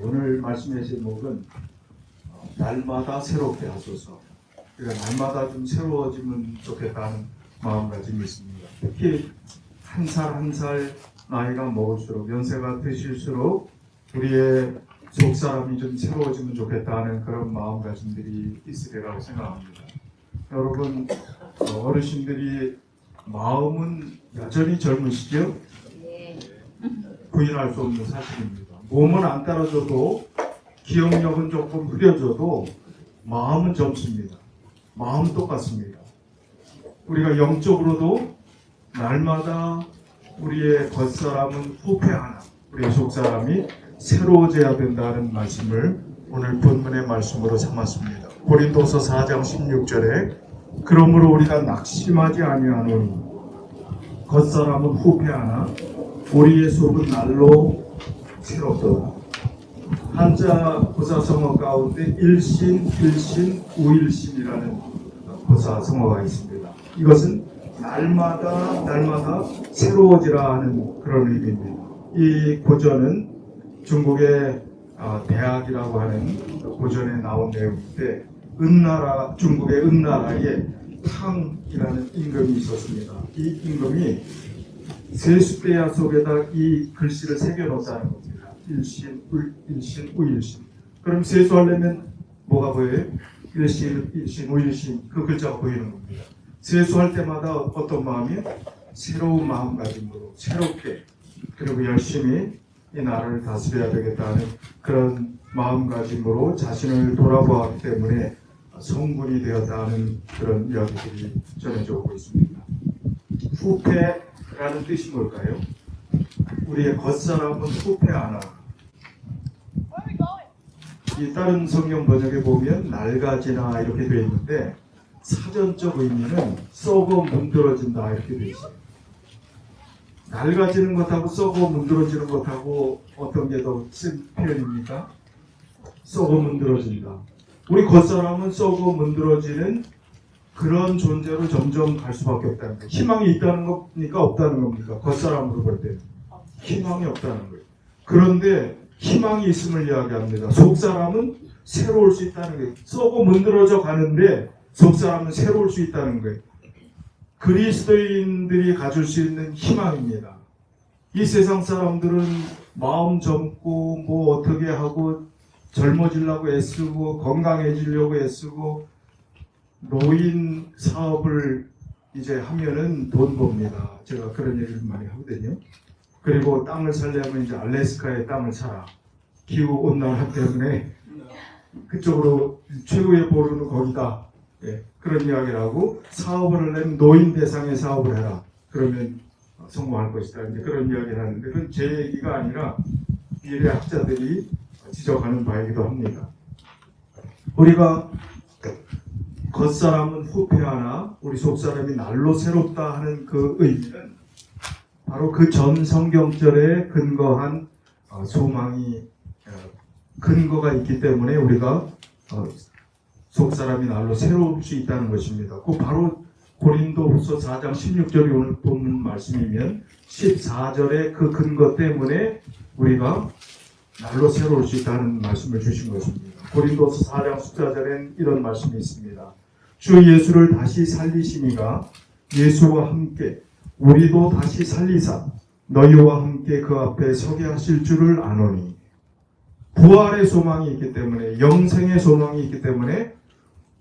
오늘 말씀의 제목은 날마다 새롭게 하소서. 그러니까 날마다 좀 새로워지면 좋겠다는 마음가짐이 있습니다. 특히 한 살 한 살 나이가 먹을수록 연세가 드실수록 우리의 속사람이 좀 새로워지면 좋겠다는 그런 마음가짐들이 있으리라고 생각합니다. 여러분 어르신들이 마음은 여전히 젊으시죠? 부인할 수 없는 사실입니다. 몸은 안 따라줘도 기억력은 조금 흐려져도 마음은 젊습니다. 마음은 똑같습니다. 우리가 영적으로도 날마다 우리의 겉사람은 후패하나 우리의 속사람이 새로워져야 된다는 말씀을 오늘 본문의 말씀으로 삼았습니다. 고린도서 4장 16절에 그러므로 우리가 낙심하지 아니하노니 겉사람은 후패하나 우리의 속은 날로 새롭도다. 한자 고사성어 가운데 일신, 일신, 우일신이라는 고사성어가 있습니다. 이것은 날마다 새로워지라 하는 그런 의미입니다. 이 고전은 중국의 대학이라고 하는 고전에 나온 내용인데 중국의 은나라에 탕이라는 임금이 있었습니다. 이 임금이 세숫대야 속에다 이 글씨를 새겨놓았다는 겁니다. 일신, 우일신. 그럼 세수하려면 뭐가 보여요? 일신, 우일신 그 글자가 보이는 겁니다. 세수할 때마다 어떤 마음이? 새로운 마음가짐으로 새롭게 그리고 열심히 이 나라를 다스려야 되겠다는 그런 마음가짐으로 자신을 돌아보았기 때문에 성군이 되었다는 그런 이야기들이 전해져 오고 있습니다. 후패라는 뜻이 뭘까요? 우리의 겉사람은 후패하나. 이 다른 성경 번역에 보면 낡아지나 이렇게 되어 있는데 사전적 의미는 썩어 문드러진다 이렇게 되어 있어요. 낡아지는 것하고 썩어 문드러지는 것하고 어떤 게 더 쓴 표현입니까? 썩어 문드러진다. 우리 겉사람은 썩어 문드러지는 그런 존재로 점점 갈 수밖에 없다는 거예요. 희망이 있다는 겁니까? 없다는 겁니까? 겉사람으로 볼 때는 희망이 없다는 거예요. 그런데 희망이 있음을 이야기합니다. 속사람은 새로울 수 있다는 거예요. 썩어 문드러져 가는데 속사람은 새로울 수 있다는 거예요. 그리스도인들이 가질 수 있는 희망입니다. 이 세상 사람들은 마음 젊고 뭐 어떻게 하고 젊어지려고 애쓰고 건강해지려고 애쓰고 노인 사업을 이제 하면은 돈 법니다. 제가 그런 얘기를 많이 하거든요. 그리고 땅을 살려면 이제 알래스카에 땅을 사라. 기후 온난화 때문에 그쪽으로 최고의 보루는 거기다. 예, 그런 이야기를 하고 사업을 하려면 노인 대상의 사업을 해라. 그러면 성공할 것이다. 이제 그런 이야기를 하는데 그건 제 얘기가 아니라 미래학자들이 지적하는 바이기도 합니다. 우리가 겉사람은 후패하나 우리 속사람이 날로 새롭다 하는 그 의미는 바로 그 전 성경절에 근거한 소망이 근거가 있기 때문에 우리가 속사람이 날로 새로울 수 있다는 것입니다. 그 바로 고린도후서 4장 16절이 오늘 본문 말씀이면 14절의 그 근거 때문에 우리가 날로 새로울 수 있다는 말씀을 주신 것입니다. 고린도서 4장 14절엔 이런 말씀이 있습니다. 주 예수를 다시 살리시니가 예수와 함께 우리도 다시 살리사 너희와 함께 그 앞에 서게 하실 줄을 아노니. 부활의 소망이 있기 때문에 영생의 소망이 있기 때문에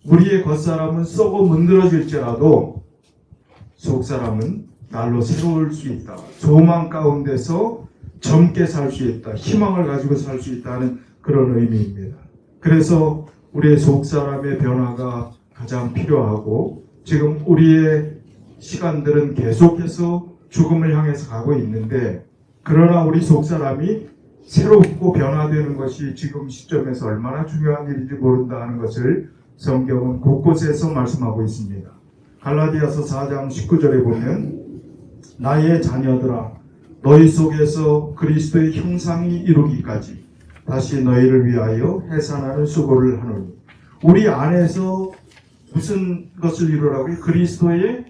우리의 겉사람은 썩어 문드러질지라도 속사람은 날로 새로울 수 있다. 소망 가운데서 젊게 살 수 있다. 희망을 가지고 살 수 있다는 그런 의미입니다. 그래서 우리의 속사람의 변화가 가장 필요하고 지금 우리의 시간들은 계속해서 죽음을 향해서 가고 있는데 그러나 우리 속사람이 새롭고 변화되는 것이 지금 시점에서 얼마나 중요한 일인지 모른다 하는 것을 성경은 곳곳에서 말씀하고 있습니다. 갈라디아서 4장 19절에 보면 나의 자녀들아 너희 속에서 그리스도의 형상이 이루기까지 다시 너희를 위하여 해산하는 수고를 하노니. 우리 안에서 무슨 것을 이루라고요? 그리스도의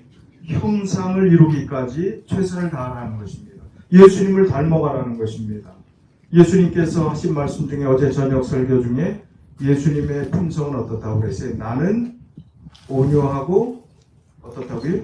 형상을 이루기까지 최선을 다하라는 것입니다. 예수님을 닮아가라는 것입니다. 예수님께서 하신 말씀 중에 어제 저녁 설교 중에 예수님의 품성은 어떻다고 그랬어요? 나는 온유하고 어떻다고요?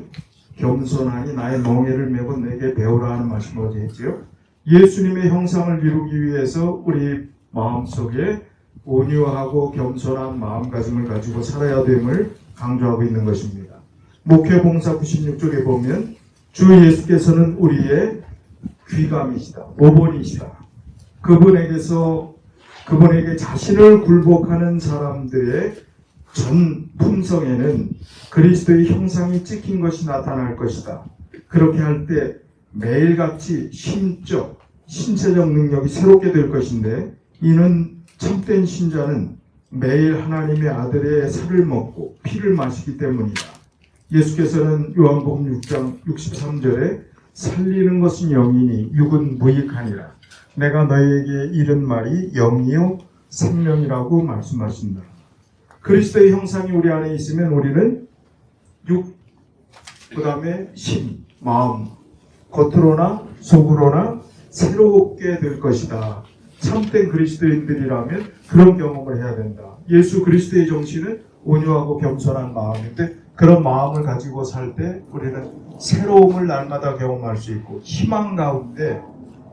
겸손하니 나의 멍에를 메고 내게 배우라 하는 말씀을 어제 했지요. 예수님의 형상을 이루기 위해서 우리 마음속에 온유하고 겸손한 마음가짐을 가지고 살아야 됨을 강조하고 있는 것입니다. 목회봉사 96쪽에 보면 주 예수께서는 우리의 귀감이시다, 모본이시다. 그분에게 자신을 굴복하는 사람들의 전 품성에는 그리스도의 형상이 찍힌 것이 나타날 것이다. 그렇게 할 때 매일같이 심적, 신체적 능력이 새롭게 될 것인데, 이는 참된 신자는 매일 하나님의 아들의 살을 먹고 피를 마시기 때문이다. 예수께서는 요한복음 6장 63절에 살리는 것은 영이니 육은 무익하니라. 내가 너희에게 이른 말이 영이요 생명이라고 말씀하신다. 그리스도의 형상이 우리 안에 있으면 우리는 육, 그 다음에 심, 마음, 겉으로나 속으로나 새롭게 될 것이다. 참된 그리스도인들이라면 그런 경험을 해야 된다. 예수 그리스도의 정신은 온유하고 겸손한 마음인데, 그런 마음을 가지고 살 때 우리는 새로움을 날마다 경험할 수 있고, 희망 가운데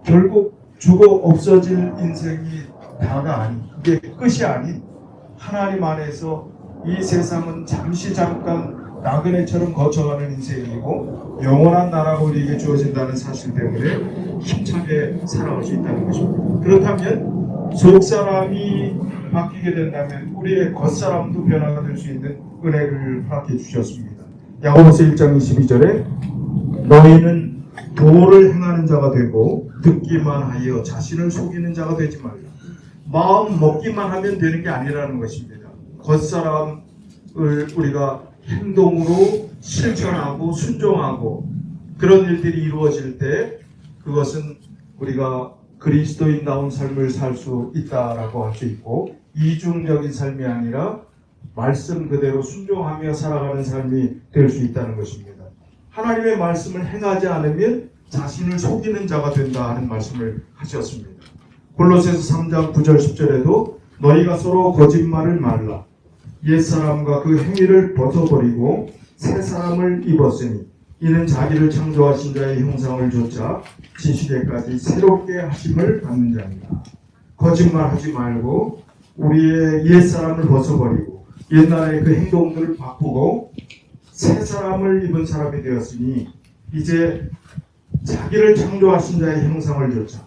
결국 죽어 없어질 인생이 다가 아닌, 그게 끝이 아닌, 하나님 안에서 이 세상은 잠시 잠깐 나그네처럼 거쳐가는 인생이고 영원한 나라가 우리에게 주어진다는 사실 때문에 힘차게 살아갈 수 있다는 것입니다. 그렇다면 속사람이 바뀌게 된다면 우리의 겉사람도 변화가 될 수 있는 은혜를 허락해 주셨습니다. 야고보서 1장 22절에 너희는 도를 행하는 자가 되고 듣기만 하여 자신을 속이는 자가 되지 말라. 마음 먹기만 하면 되는 게 아니라는 것입니다. 겉사람을 우리가 행동으로 실천하고 순종하고 그런 일들이 이루어질 때 그것은 우리가 그리스도인다운 삶을 살 수 있다라고 할 수 있고, 이중적인 삶이 아니라 말씀 그대로 순종하며 살아가는 삶이 될 수 있다는 것입니다. 하나님의 말씀을 행하지 않으면 자신을 속이는 자가 된다 하는 말씀을 하셨습니다. 골로새서 3장 9절 10절에도 너희가 서로 거짓말을 말라. 옛사람과 그 행위를 벗어버리고 새 사람을 입었으니 이는 자기를 창조하신 자의 형상을 조차 지시게까지 새롭게 하심을 받는 자입니다. 거짓말하지 말고 우리의 옛사람을 벗어버리고 옛날의 그 행동들을 바꾸고 새 사람을 입은 사람이 되었으니 이제 자기를 창조하신 자의 형상을 조차,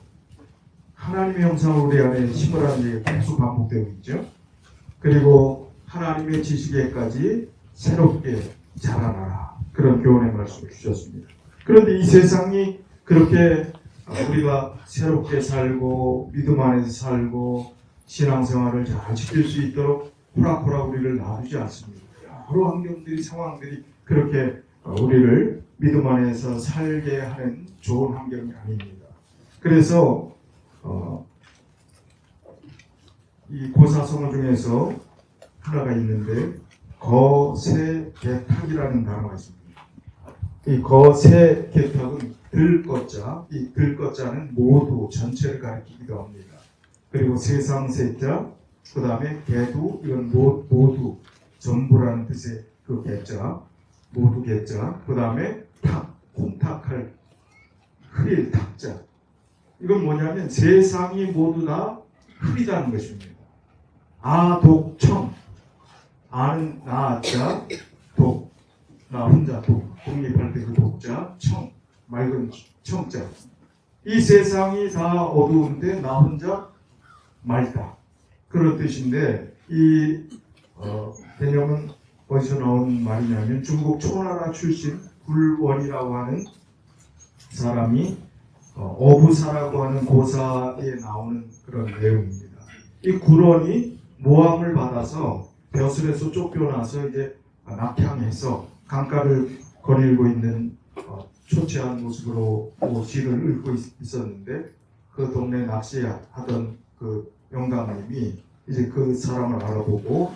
하나님의 형상을 우리 안에 심으라는 얘기가 계속 반복되고 있죠. 그리고 하나님의 지식에까지 새롭게 자라나라. 그런 교훈의 말씀을 주셨습니다. 그런데 이 세상이 그렇게 우리가 새롭게 살고 믿음 안에서 살고 신앙생활을 잘 지킬 수 있도록 호락호락 우리를 놔두지 않습니다. 여러 환경들이, 상황들이 그렇게 우리를 믿음 안에서 살게 하는 좋은 환경이 아닙니다. 그래서 이 고사성어 중에서 하나가 있는데 거세개탁이라는 단어가 있습니다. 이 거세개탁은 들것자, 이 들것자는 모두 전체를 가리키기도 합니다. 그리고 세상 세자, 그 다음에 개두, 이건 모두 전부라는 뜻의 그 개자, 모두 개자, 그 다음에 탁, 혼탁할 흐릴 탁자. 이건 뭐냐면 세상이 모두 다 흐리다는 것입니다. 아독청, 아는 나자, 독, 나 혼자 독, 독립할 때 그 독자, 청, 맑은 청자. 이 세상이 다 어두운데 나 혼자 맑다. 그런 뜻인데 이 개념은 어디서 나온 말이냐면 중국 초나라 출신 굴원이라고 하는 사람이 어부사라고 하는 고사에 나오는 그런 내용입니다. 이 굴원이 모함을 받아서 벼슬에서 쫓겨나서 이제 낙향해서 강가를 거닐고 있는 초췌한 모습으로 길을 읊고 있었는데 그 동네 낚시하던 그 영감님이 이제 그 사람을 알아보고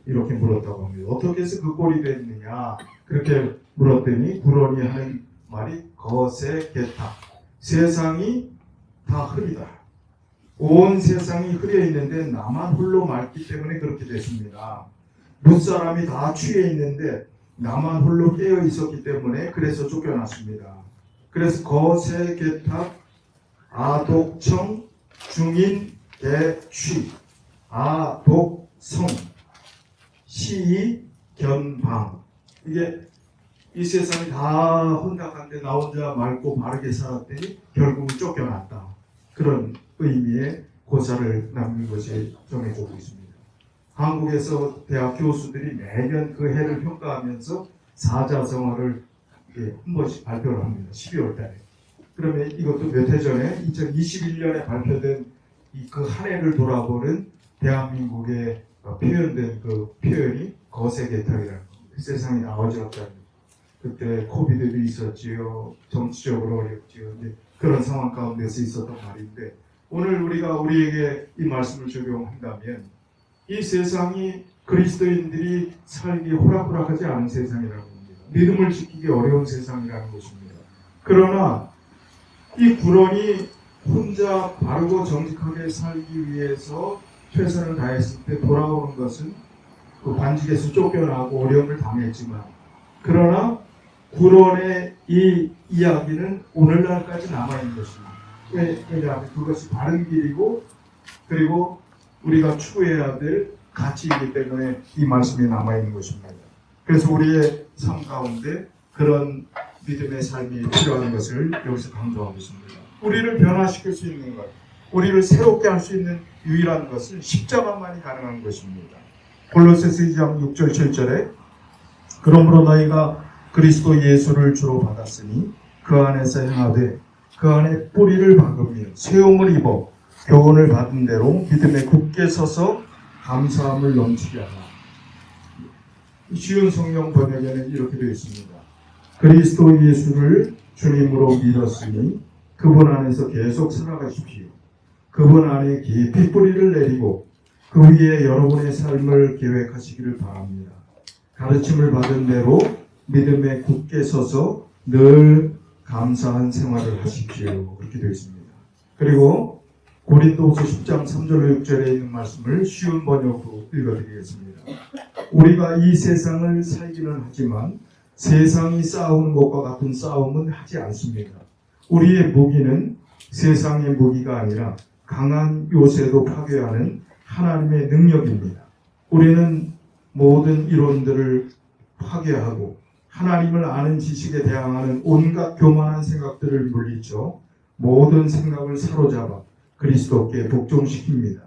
이렇게 물었다고 합니다. 어떻게 해서 그 꼴이 됐느냐 그렇게 물었더니 굴원이 하는 말이 거세개탁, 세상이 다 흐리다. 온 세상이 흐려 있는데 나만 홀로 맑기 때문에 그렇게 됐습니다. 무사람이 다 취해 있는데 나만 홀로 깨어 있었기 때문에 그래서 쫓겨났습니다. 그래서 거세, 개탑, 아독청, 중인, 개취, 아독성, 시이, 견방. 이게 이 세상이 다 혼탁한데 나 혼자 맑고 바르게 살았더니 결국은 쫓겨났다. 그런 의미의 고사를 남긴 것이 정해지고 있습니다. 한국에서 대학 교수들이 매년 그 해를 평가하면서 사자성어를 한 번씩 발표를 합니다. 12월 달에. 그러면 이것도 몇 해 전에 2021년에 발표된 그 한 해를 돌아보는 대한민국의 표현된 그 표현이 거세개탑이라는 겁니다. 세상이 어지럽다는 그때 코비드도 있었지요. 정치적으로 어렵지요. 그런 상황 가운데서 있었던 말인데 오늘 우리가 우리에게 이 말씀을 적용한다면 이 세상이 그리스도인들이 살기 호락호락하지 않은 세상이라는 겁니다. 믿음을 지키기 어려운 세상이라는 것입니다. 그러나 이 구론이 혼자 바르고 정직하게 살기 위해서 최선을 다했을 때 돌아오는 것은 그 관직에서 쫓겨나고 어려움을 당했지만 그러나 구론의 이 이야기는 오늘날까지 남아있는 것입니다. 왜냐하면 그것이 바른 길이고 그리고 우리가 추구해야 될 가치이기 때문에 이 말씀이 남아있는 것입니다. 그래서 우리의 삶 가운데 그런 믿음의 삶이 필요한 것을 여기서 강조하고 있습니다. 우리를 변화시킬 수 있는 것, 우리를 새롭게 할 수 있는 유일한 것은 십자가만이 가능한 것입니다. 골로새서 2장 6절 7절에 그러므로 너희가 그리스도 예수를 주로 받았으니 그 안에서 행하되 그 안에 뿌리를 박으며 세움을 입어 교훈을 받은 대로 믿음에 굳게 서서 감사함을 넘치게 하라. 쉬운 성경 번역에는 이렇게 되어 있습니다. 그리스도 예수를 주님으로 믿었으니 그분 안에서 계속 살아가십시오. 그분 안에 깊이 뿌리를 내리고 그 위에 여러분의 삶을 계획하시기를 바랍니다. 가르침을 받은 대로 믿음에 굳게 서서 늘 감사한 생활을 하십시오. 그렇게 되어 있습니다. 그리고 고린도후서 10장 3절 6절에 있는 말씀을 쉬운 번역으로 읽어드리겠습니다. 우리가 이 세상을 살기는 하지만 세상이 싸우는 것과 같은 싸움은 하지 않습니다. 우리의 무기는 세상의 무기가 아니라 강한 요새도 파괴하는 하나님의 능력입니다. 우리는 모든 이론들을 파괴하고 하나님을 아는 지식에 대항하는 온갖 교만한 생각들을 물리쳐 모든 생각을 사로잡아 그리스도께 복종시킵니다.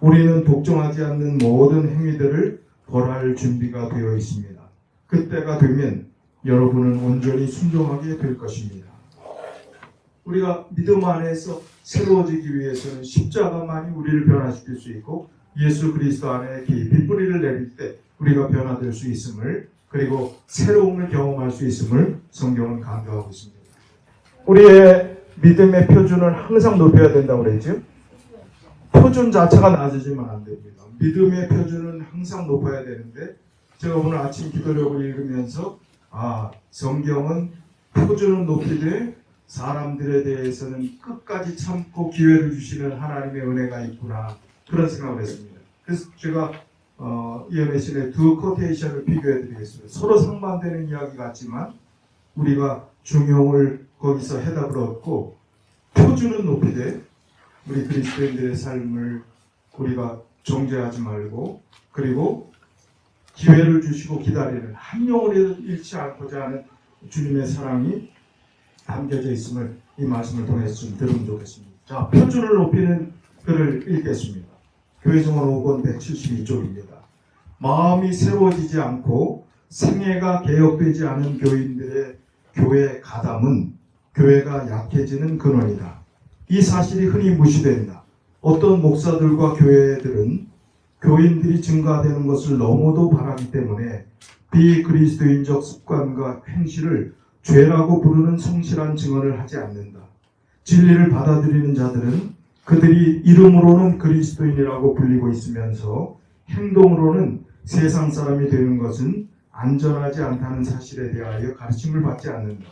우리는 복종하지 않는 모든 행위들을 벌할 준비가 되어 있습니다. 그때가 되면 여러분은 온전히 순종하게 될 것입니다. 우리가 믿음 안에서 새로워지기 위해서는 십자가만이 우리를 변화시킬 수 있고 예수 그리스도 안에 깊이 뿌리를 내릴 때 우리가 변화될 수 있음을 그리고 새로움을 경험할 수 있음을 성경은 강조하고 있습니다. 우리의 믿음의 표준을 항상 높여야 된다고 그랬죠? 표준 자체가 낮아지면 안 됩니다. 믿음의 표준은 항상 높아야 되는데 제가 오늘 아침 기도력을 읽으면서 성경은 표준은 높이되 사람들에 대해서는 끝까지 참고 기회를 주시는 하나님의 은혜가 있구나 그런 생각을 했습니다. 그래서 제가 이현애신의 두 코테이션을 비교해 드리겠습니다. 서로 상반되는 이야기 같지만 우리가 중용을 거기서 해답을 얻고 표준은 높이되 우리 그리스도인들의 삶을 우리가 정죄하지 말고 그리고 기회를 주시고 기다리는 한 영혼이라도 잃지 않고자 하는 주님의 사랑이 담겨져 있음을 이 말씀을 통해서 좀 들으면 좋겠습니다. 자, 표준을 높이는 글을 읽겠습니다. 교회정원 5권 172쪽입니다. 마음이 새로워지지 않고 생애가 개혁되지 않은 교인들의 교회 가담은 교회가 약해지는 근원이다. 이 사실이 흔히 무시된다. 어떤 목사들과 교회들은 교인들이 증가되는 것을 너무도 바라기 때문에 비그리스도인적 습관과 행실을 죄라고 부르는 성실한 증언을 하지 않는다. 진리를 받아들이는 자들은 그들이 이름으로는 그리스도인이라고 불리고 있으면서 행동으로는 세상 사람이 되는 것은 안전하지 않다는 사실에 대하여 가르침을 받지 않는다.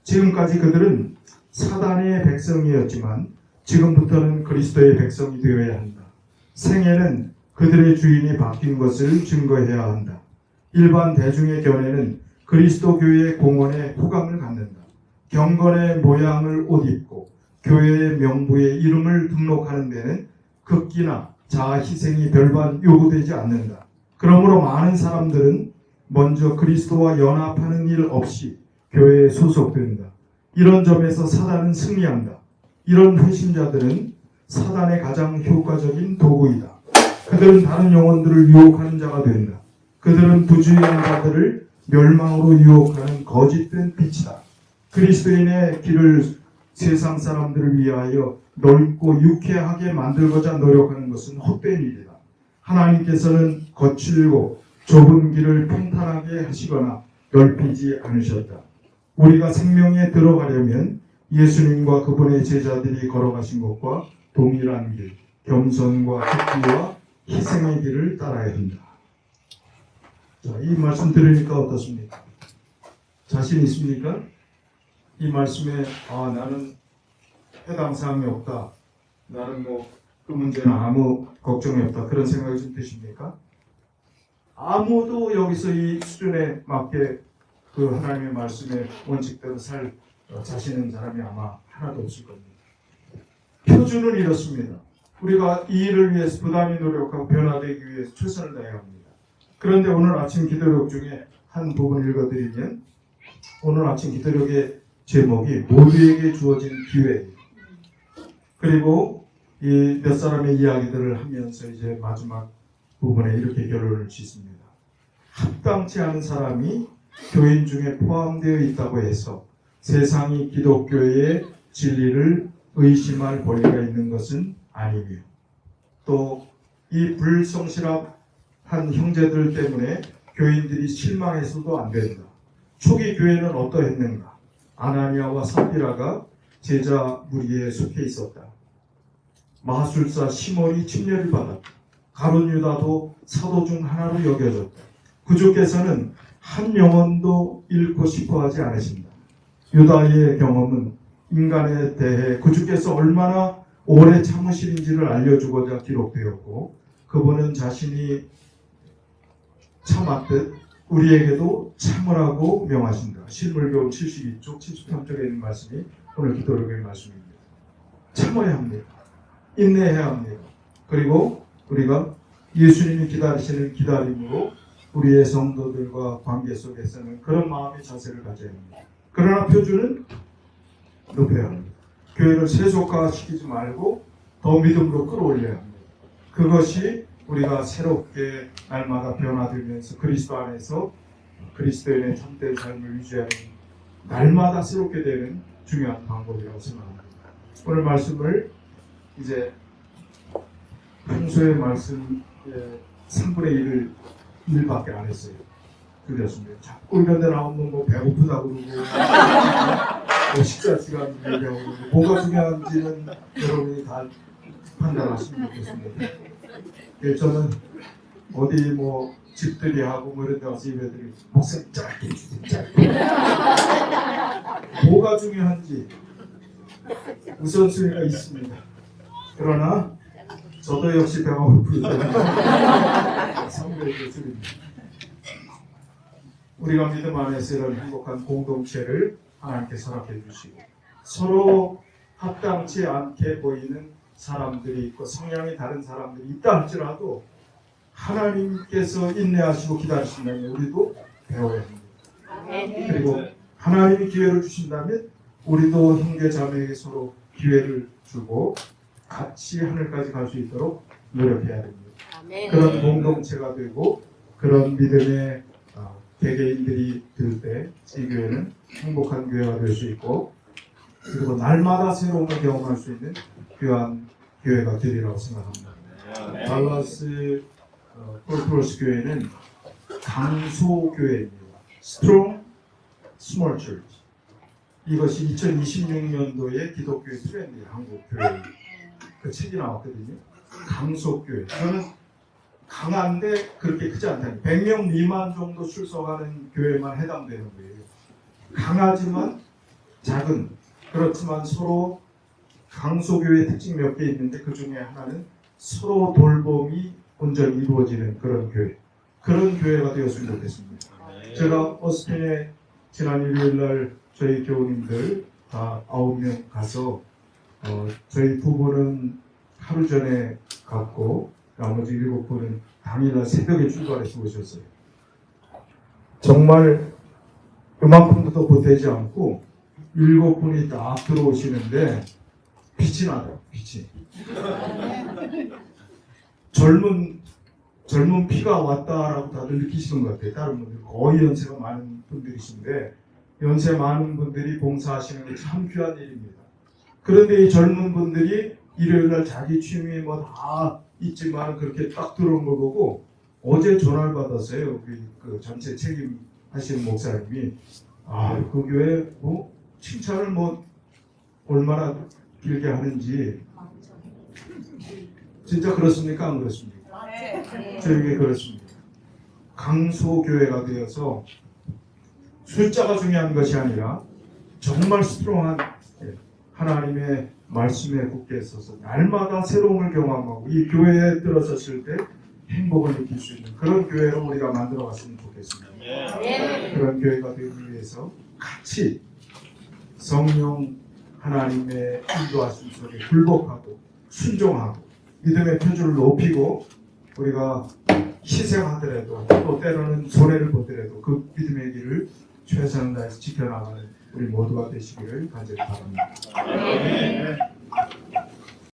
지금까지 그들은 사단의 백성이었지만 지금부터는 그리스도의 백성이 되어야 한다. 생애는 그들의 주인이 바뀐 것을 증거해야 한다. 일반 대중의 견해는 그리스도 교회의 공헌에 호감을 갖는다. 경건의 모양을 옷 입고 교회의 명부에 이름을 등록하는 데는 극기나 자아 희생이 별반 요구되지 않는다. 그러므로 많은 사람들은 먼저 그리스도와 연합하는 일 없이 교회에 소속된다. 이런 점에서 사단은 승리한다. 이런 회심자들은 사단의 가장 효과적인 도구이다. 그들은 다른 영혼들을 유혹하는 자가 된다. 그들은 부주의한 자들을 멸망으로 유혹하는 거짓된 빛이다. 그리스도인의 길을 세상 사람들을 위하여 넓고 유쾌하게 만들고자 노력하는 것은 헛된 일이다. 하나님께서는 거칠고 좁은 길을 평탄하게 하시거나 넓히지 않으셨다. 우리가 생명에 들어가려면 예수님과 그분의 제자들이 걸어가신 것과 동일한 길, 겸손과 특기와 희생의 길을 따라야 한다. 자, 이 말씀 들으니까 어떻습니까? 자신 있습니까? 이 말씀에 나는 해당 사항이 없다. 나는 그 문제는 아무 걱정이 없다. 그런 생각이 좀 드십니까? 아무도 여기서 이 수준에 맞게 그 하나님의 말씀의 원칙대로 살 자신 있는 사람이 아마 하나도 없을 겁니다. 표준은 이렇습니다. 우리가 이 일을 위해서 부단히 노력하고 변화되기 위해서 최선을 다해야 합니다. 그런데 오늘 아침 기도력 중에 한 부분 읽어드리면 오늘 아침 기도력의 제목이 모두에게 주어진 기회예요. 그리고 이 몇 사람의 이야기들을 하면서 이제 마지막 부분에 이렇게 결론을 짓습니다. 합당치 않은 사람이 교인 중에 포함되어 있다고 해서 세상이 기독교의 진리를 의심할 권리가 있는 것은 아니며 또 이 불성실한 형제들 때문에 교인들이 실망해서도 안 된다. 초기 교회는 어떠했는가? 아나니아와 삽비라가 제자 무리에 속해 있었다. 마술사 시몬이 침례를 받았다. 가룟 유다도 사도 중 하나로 여겨졌다. 구주께서는 한 영혼도 잃고 싶어 하지 않으신다. 유다의 경험은 인간에 대해 구주께서 얼마나 오래 참으시는지를 알려주고자 기록되었고 그분은 자신이 참았듯 우리에게도 참으라고 명하신다. 실물교훈 72쪽, 73쪽에 있는 말씀이 오늘 기도록의 말씀입니다. 참아야 합니다. 인내해야 합니다. 그리고 우리가 예수님이 기다리시는 기다림으로 우리의 성도들과 관계 속에서는 그런 마음의 자세를 가져야 합니다. 그러나 표준은 높여야 합니다. 교회를 세속화시키지 말고 더 믿음으로 끌어올려야 합니다. 그것이 우리가 새롭게 날마다 변화되면서 그리스도 안에서 그리스도인의 참된 삶을 유지하는 날마다 새롭게 되는 중요한 방법이라고 생각합니다. 오늘 말씀을 이제 평소의 말씀의 3분의 1밖에 안 했어요. 그랬습니다. 자꾸 이런 데 나오면 배고프다고 그러고 식사 시간 얘기하고 뭐가 중요한지는 여러분이 다 판단하시면 좋겠습니다. 저는 어디 집들이 하고 이런 데 와서 예배들이 목사님 짧게 해주세요. 짧게. 뭐가 중요한지 우선순위가 있습니다. 그러나 저도 역시 배가 고프기 때문에 상대에게 드립니다. 우리가 믿음 안에서 이런 행복한 공동체를 하나님께 허락해 주시고 서로 합당치 않게 보이는 사람들이 있고 성향이 다른 사람들이 있다 할지라도 하나님께서 인내하시고 기다리신다면 우리도 배워야 합니다. 그리고 하나님이 기회를 주신다면 우리도 형제 자매에게 서로 기회를 주고 같이 하늘까지 갈 수 있도록 노력해야 됩니다. 그런 공동체가 되고 그런 믿음의 개개인들이 들 때 이 교회는 행복한 교회가 될 수 있고 그리고 날마다 새로운 걸 경험할 수 있는 귀한 교회가 되리라고 생각합니다. 달라스 폴프로스 교회는 강소 교회입니다. Strong Small Church. 이것이 2026년도의 기독교의 트렌드예요. 한국 교회. 그 책이 나왔거든요. 강소 교회. 저는 강한데 그렇게 크지 않다니 100명 미만 정도 출석하는 교회만 해당되는 거예요. 강하지만 작은 그렇지만 서로 강소교회 특징 몇 개 있는데 그 중에 하나는 서로 돌봄이 온전히 이루어지는 그런 교회, 그런 교회가 되었으면 좋겠습니다. 제가 오스틴에 지난 일요일 날 저희 교우님들 다 9명 가서 저희 부부는 하루 전에 갔고 나머지 7분은 당일날 새벽에 출발해서 오셨어요. 정말 그만큼도 더 보태지 않고 7분이 딱 들어오시는데 빛이 나요. 빛이. 젊은 피가 왔다라고 다들 느끼시는 것 같아요. 다른 분들 거의 연세가 많은 분들이신데 연세 많은 분들이 봉사하시는 게 참 귀한 일입니다. 그런데 이 젊은 분들이 일요일날 자기 취미 뭐 다 있지만 그렇게 딱 들어온 거 보고 어제 전화를 받았어요. 그 전체 책임하시는 목사님이 그 교회 뭐 칭찬을 뭐 얼마나 길게 하는지 진짜 그렇습니까? 안 그렇습니까? 저에게 그렇습니다. 강소교회가 되어서 숫자가 중요한 것이 아니라 정말 스트롱한 하나님의 말씀에 굳게 있어서 날마다 새로움을 경험하고 이 교회에 들어섰을 때 행복을 느낄 수 있는 그런 교회로 우리가 만들어 갔으면 좋겠습니다. 그런 교회가 되기 위해서 같이 성령 하나님의 인도하심 속에 굴복하고 순종하고 믿음의 표준을 높이고 우리가 희생하더라도 또 때로는 손해를 보더라도 그 믿음의 길을 최선을 다해서 지켜나가는 우리 모두가 되시기를 간절히 바랍니다.